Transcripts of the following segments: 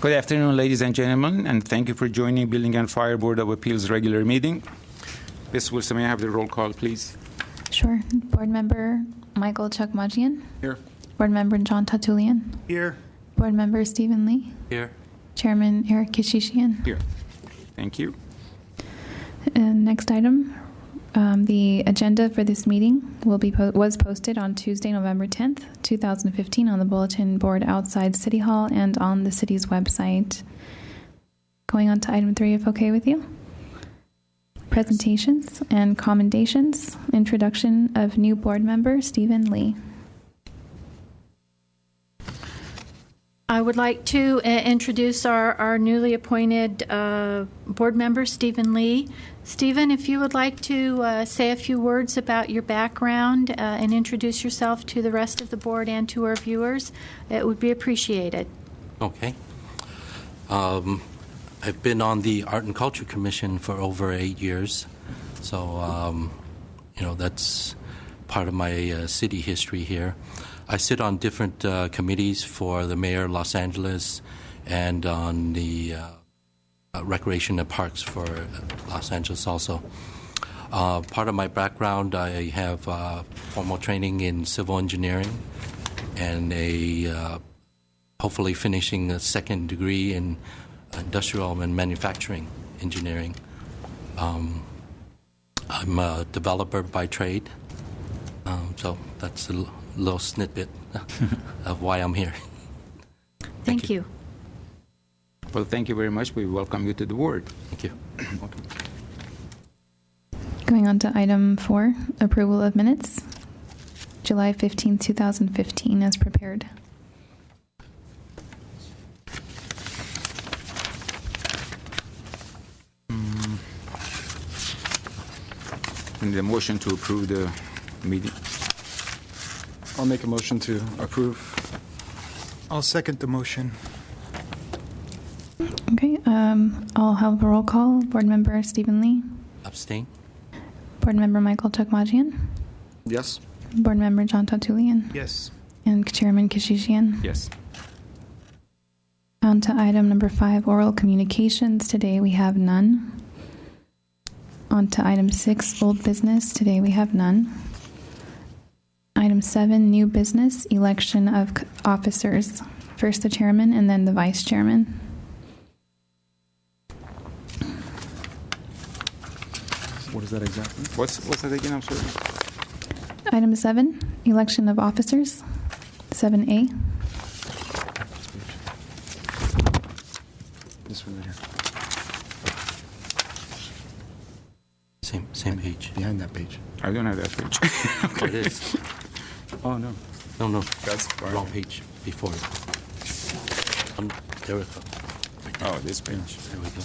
Good afternoon, ladies and gentlemen, and thank you for joining Building and Fire Board of Appeals regular meeting. Ms. Wilson, may I have the roll call, please? Sure. Board Member Michael Chukmajian. Here. Board Member John Tatulian. Here. Board Member Stephen Lee. Here. Chairman Eric Kishishian. Here. Thank you. And next item, the agenda for this meeting was posted on Tuesday, November 10th, 2015 on the bulletin board outside City Hall and on the city's website. Going on to item 3, if okay with you. Presentations and commendations. Introduction of new board member Stephen Lee. I would like to introduce our newly appointed board member, Stephen Lee. Stephen, if you would like to say a few words about your background and introduce yourself to the rest of the board and to our viewers, it would be appreciated. Okay. I've been on the Art and Culture Commission for over 8 years, so that's part of my city history here. I sit on different committees for the mayor of Los Angeles and on the Recreation and Parks for Los Angeles also. Part of my background, I have formal training in civil engineering and hopefully finishing a second degree in industrial and manufacturing engineering. I'm a developer by trade, so that's a little snippet of why I'm here. Thank you. Well, thank you very much. We welcome you to the board. Thank you. Welcome. Going on to item 4, approval of minutes. July 15, 2015, as prepared. And the motion to approve the meeting. I'll make a motion to approve. I'll second the motion. Okay, I'll have a roll call. Board Member Stephen Lee. Abstain. Board Member Michael Chukmajian. Yes. Board Member John Tatulian. Yes. And Chairman Kishishian. Yes. On to item number 5, oral communications. Today we have none. On to item 6, old business. Today we have none. Item 7, new business, election of officers. First the chairman and then the vice chairman. What is that exactly? What's that again? I'm sorry. Item 7, election of officers. 7A. This one right here. Same page. Behind that page. I don't have that page. Oh, it is. Oh, no. No. That's fine. Wrong page before. There we go. Oh, this page. There we go.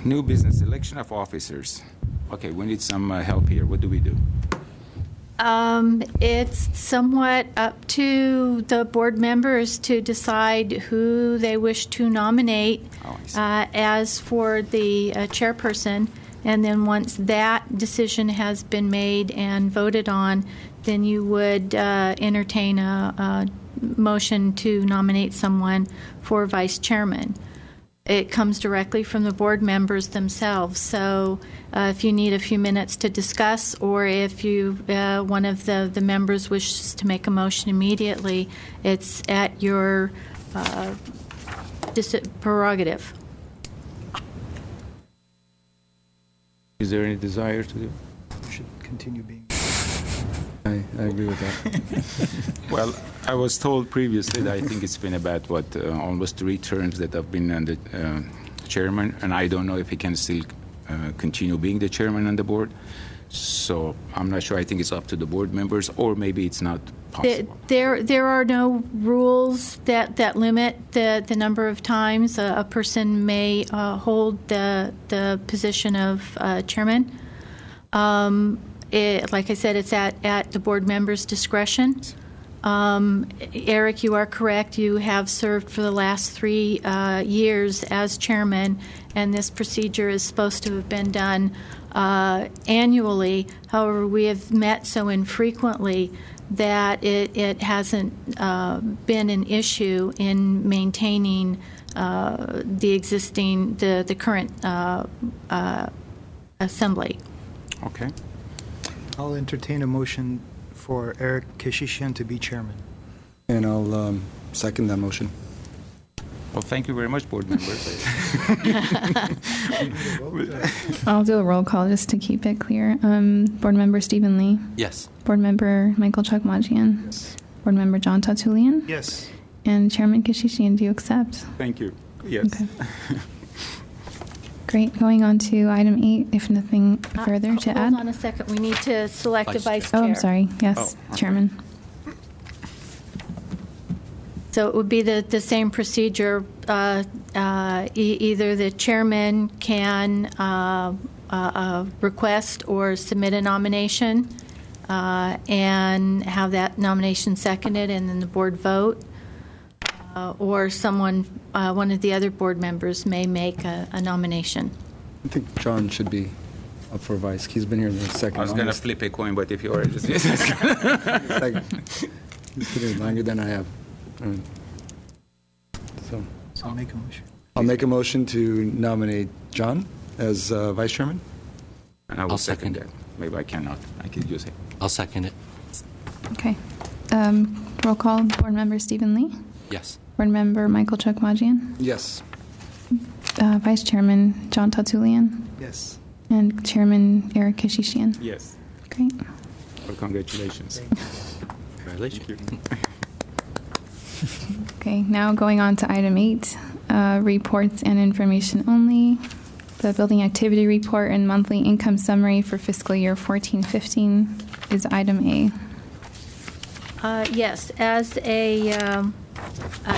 New business, election of officers. Okay, we need some help here. What do we do? It's somewhat up to the board members to decide who they wish to nominate as for the chairperson. And then once that decision has been made and voted on, then you would entertain a motion to nominate someone for vice chairman. It comes directly from the board members themselves. So if you need a few minutes to discuss, or if one of the members wishes to make a motion immediately, it's at your prerogative. Is there any desire to do? We should continue being. I agree with that. Well, I was told previously that I think it's been about, almost 3 terms that I've been the chairman, and I don't know if he can still continue being the chairman on the board. So I'm not sure. I think it's up to the board members, or maybe it's not possible. There are no rules that limit the number of times a person may hold the position of chairman. Like I said, it's at the board members' discretion. Eric, you are correct. You have served for the last 3 years as chairman, and this procedure is supposed to have been done annually. However, we have met so infrequently that it hasn't been an issue in maintaining the current assembly. Okay. I'll entertain a motion for Eric Keshishian to be chairman. And I'll second that motion. Well, thank you very much, board members. I'll do a roll call just to keep it clear. Board Member Stephen Lee. Yes. Board Member Michael Chukmajian. Yes. Board Member John Tatulian. Yes. And Chairman Keshishian, do you accept? Thank you. Yes. Okay. Great. Going on to item 8, if nothing further to add. Hold on a second. We need to select a vice chair. Oh, I'm sorry. Yes, Oh, okay. Chairman. So it would be the same procedure. Either the chairman can request or submit a nomination and have that nomination seconded, and then the board vote. Or someone, one of the other board members may make a nomination. I think John should be up for vice. He's been here the second I was going to longest. flip a coin, but if you already He's been here longer than I have. So So I'll make a motion. I'll make a motion to nominate John as vice chairman. And I will I'll second second that. Maybe I cannot. I can use it. I'll second it. Okay. Roll call. Board Member Stephen Lee. Yes. Board Member Michael Chukmajian. Yes. Vice Chairman John Tatulian. Yes. And Chairman Eric Keshishian. Yes. Great. Well, congratulations. Congratulations. Okay, now going on to item 8, reports and information only. The building activity report and monthly income summary for fiscal year 14-15 is item A. Yes, as a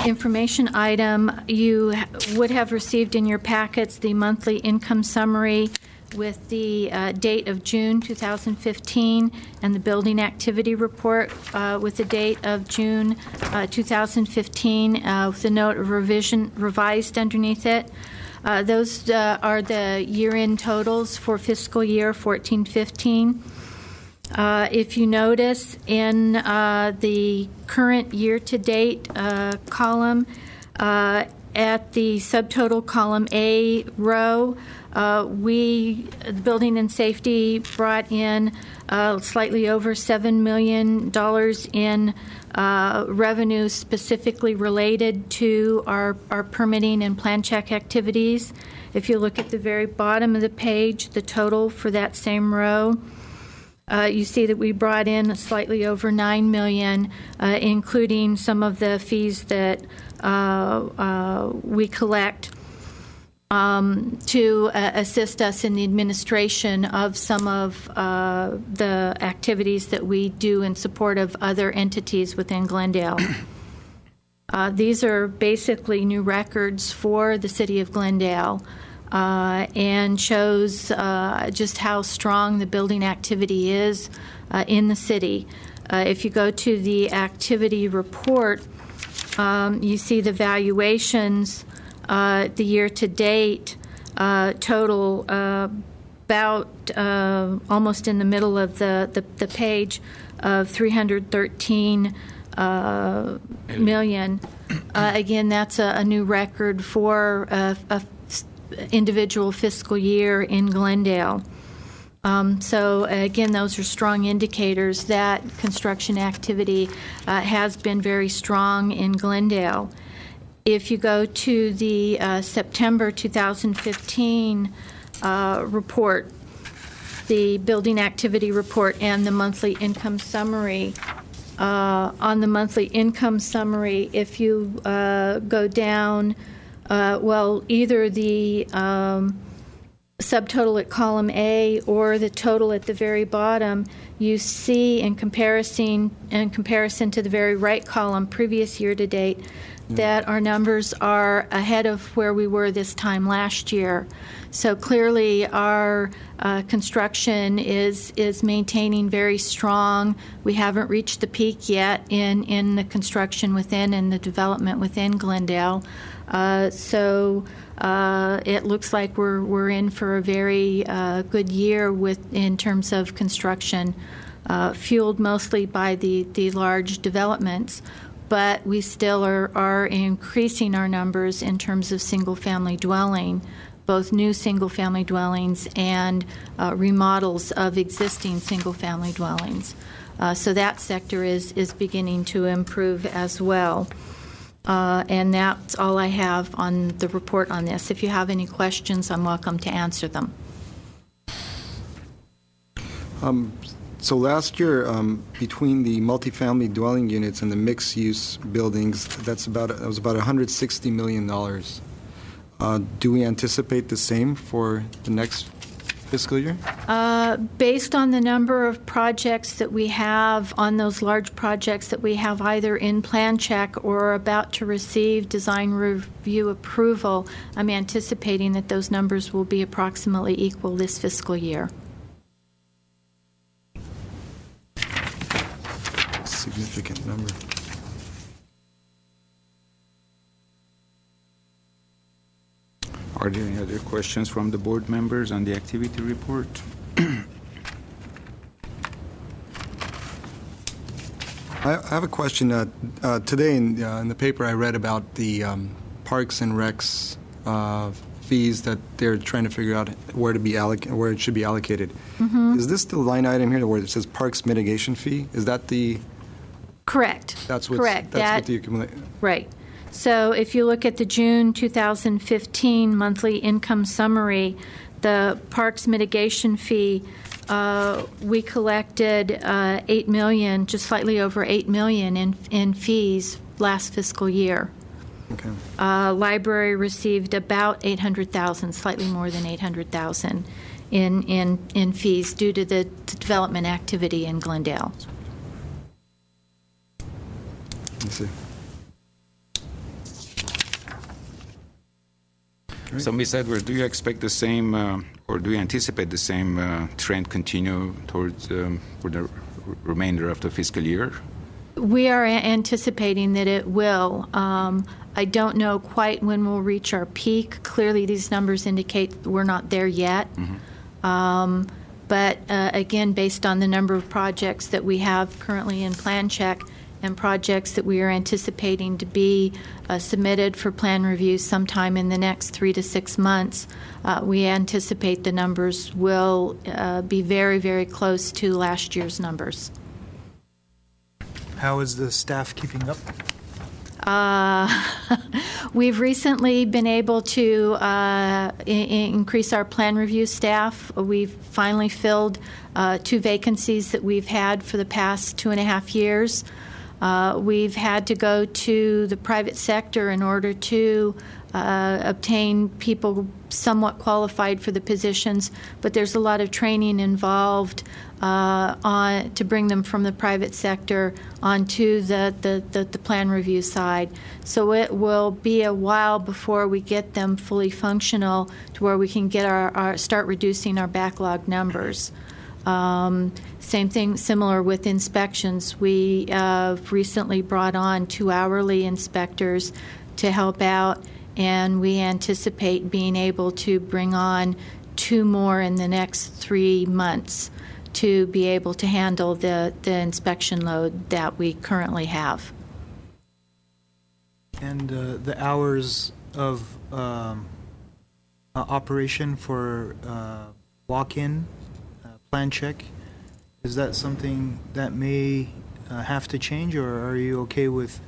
information item, you would have received in your packets the monthly income summary with the date of June 2015 and the building activity report with the date of June 2015 with a note of revised underneath it. Those are the year-end totals for fiscal year 14-15. If you notice in the current year-to-date column, at the subtotal column A row, the Building and Safety brought in slightly over $7 million in revenue specifically related to our permitting and plan check activities. If you look at the very bottom of the page, the total for that same row, you see that we brought in slightly over $9 million, including some of the fees that we collect to assist us in the administration of some of the activities that we do in support of other entities within Glendale. These are basically new records for the city of Glendale and shows just how strong the building activity is in the city. If you go to the activity report, you see the valuations. The year-to-date total about almost in the middle of the page of $313 million. Again, that's a new record for a individual fiscal year in Glendale. So again, those are strong indicators that construction activity has been very strong in Glendale. If you go to the September 2015 report, the building activity report and the monthly income summary, on the monthly income summary, if you go down, either the subtotal at column A or the total at the very bottom, you see in comparison to the very right column, previous year to date, that our numbers are ahead of where we were this time last year. So clearly our construction is maintaining very strong. We haven't reached the peak yet in the construction within and the development within Glendale. So it looks like we're in for a very good year in terms of construction fueled mostly by the large developments. But we still are increasing our numbers in terms of single-family dwelling, both new single-family dwellings and remodels of existing single-family dwellings. So that sector is beginning to improve as well. And that's all I have on the report on this. If you have any questions, I'm welcome to answer them. So last year, between the multifamily dwelling units and the mixed-use buildings, that was about $160 million. Do we anticipate the same for the next fiscal year? Based on the number of projects that we have, on those large projects that we have either in plan check or about to receive design review approval, I'm anticipating that those numbers will be approximately equal this fiscal year. Significant number. Are there any other questions from the board members on the activity report? I have a question. Today in the paper, I read about the Parks and Recs fees that they're trying to figure out where it should be allocated. Mm-hmm. Is this the line item here where it says Parks Mitigation Fee? Is that the Correct. That's what the accumulate. Right. So if you look at the June 2015 monthly income summary, the Parks Mitigation Fee, we collected $8 million, just slightly over $8 million in fees last fiscal year. Okay. Library received about $800,000, slightly more than $800,000 in fees due to the development activity in Glendale. Let's see. So, Ms. Edwards, do you expect the same, or do you anticipate the same trend continue towards for the remainder of the fiscal year? We are anticipating that it will. I don't know quite when we'll reach our peak. Clearly, these numbers indicate we're not there yet. Mm-hmm. But again, based on the number of projects that we have currently in plan check and projects that we are anticipating to be submitted for plan review sometime in the next 3 to 6 months, we anticipate the numbers will be very, very close to last year's numbers. How is the staff keeping up? We've recently been able to increase our plan review staff. We've finally filled 2 vacancies that we've had for the past 2.5 years. We've had to go to the private sector in order to obtain people somewhat qualified for the positions, but there's a lot of training involved to bring them from the private sector onto the plan review side. So it will be a while before we get them fully functional to where we can get start reducing our backlog numbers. Same thing, similar with inspections. We recently brought on 2 hourly inspectors to help out, and we anticipate being able to bring on 2 more in the next 3 months to be able to handle the inspection load that we currently have. And the hours of operation for walk-in plan check, is that something that may have to change, or are you okay with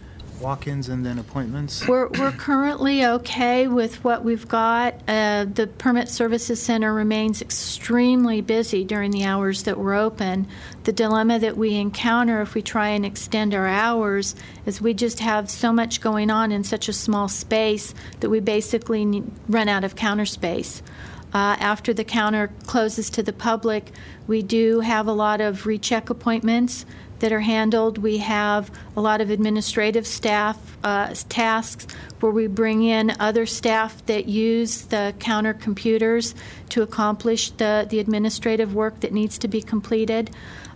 walk-ins and then appointments? We're currently okay with what we've got. The Permit Services Center remains extremely busy during the hours that we're open. The dilemma that we encounter if we try and extend our hours is we just have so much going on in such a small space that we basically run out of counter space. After the counter closes to the public, we do have a lot of recheck appointments that are handled. We have a lot of administrative staff tasks where we bring in other staff that use the counter computers to accomplish the administrative work that needs to be completed.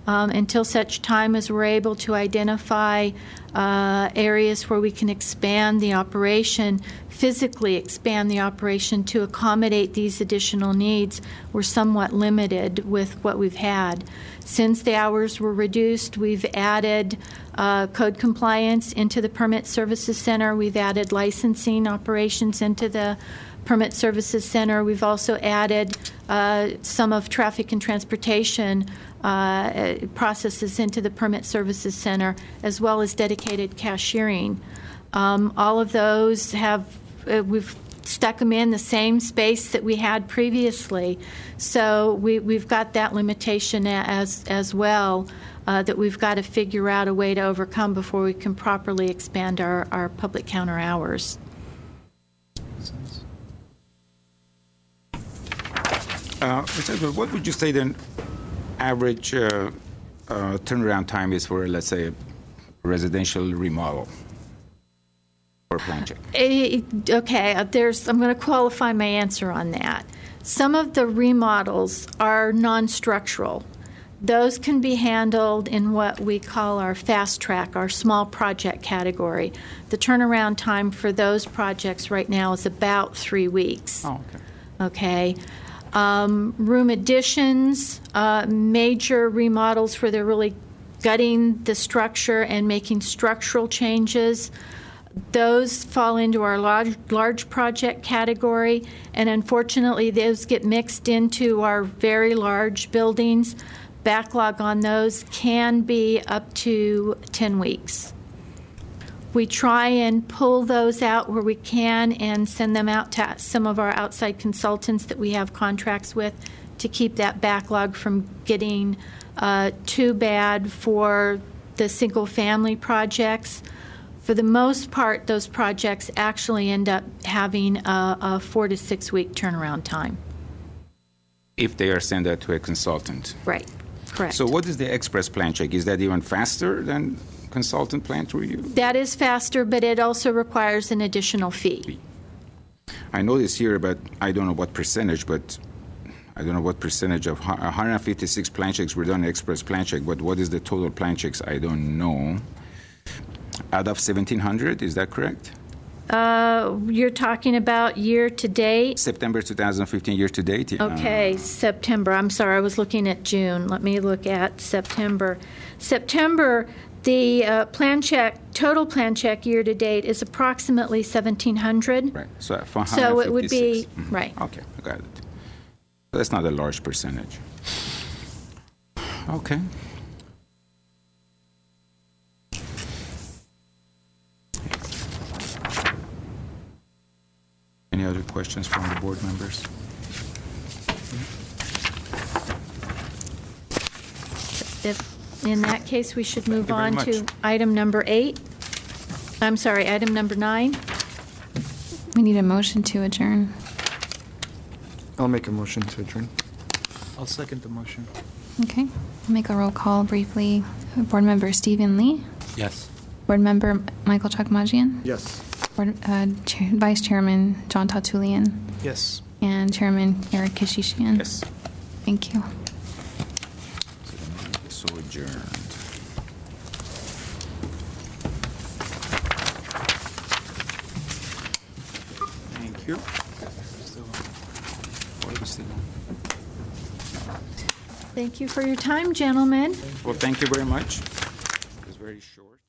Until such time as we're able to identify areas where we can expand the operation, physically expand the operation to accommodate these additional needs, we're somewhat limited with what we've had. Since the hours were reduced, we've added code compliance into the Permit Services Center. We've added licensing operations into the Permit Services Center. We've also added some of traffic and transportation processes into the Permit Services Center, as well as dedicated cashiering. All of those we've stuck them in the same space that we had previously. So we've got that limitation as well that we've got to figure out a way to overcome before we can properly expand our public counter hours. What would you say the average turnaround time is for, let's say, a residential remodel or plan check? Okay, I'm going to qualify my answer on that. Some of the remodels are non-structural. Those can be handled in what we call our fast track, our small project category. The turnaround time for those projects right now is about 3 weeks. Oh, okay. Okay. Room additions, major remodels where they're really gutting the structure and making structural changes, those fall into our large project category, and unfortunately those get mixed into our very large buildings. Backlog on those can be up to 10 weeks. We try and pull those out where we can and send them out to some of our outside consultants that we have contracts with to keep that backlog from getting too bad for the single-family projects. For the most part, those projects actually end up having a 4 to 6 week turnaround time. If they are sent out to a consultant. Right. Correct. So what is the express plan check? Is that even faster than consultant plan review? That is faster, but it also requires an additional fee. I know this here, but I don't know what percentage, but I don't know what percentage of 156 plan checks were done express plan check, but what is the total plan checks? I don't know. Out of 1,700, is that correct? You're talking about year to date? September 2015 year to date? Yeah. Okay, September. I'm sorry, I was looking at June. Let me look at September. September, the total plan check year to date is approximately 1,700. Right. So, it would be, right. Okay, I got it. So that's not a large percentage. Okay. Any other questions from the board members? In that case, we should move Thank on you very to much. item number 8. I'm sorry, item number 9. We need a motion to adjourn. I'll make a motion to adjourn. I'll second the motion. Okay. I'll make a roll call briefly. Board Member Stephen Lee. Yes. Board Member Michael Chakmajian. Yes. Vice Chairman John Tatulian. Yes. And Chairman Eric Kishishian. Yes. Thank you. So adjourned. Thank you. Thank you for your time, gentlemen. Well, thank you very much. It was very short.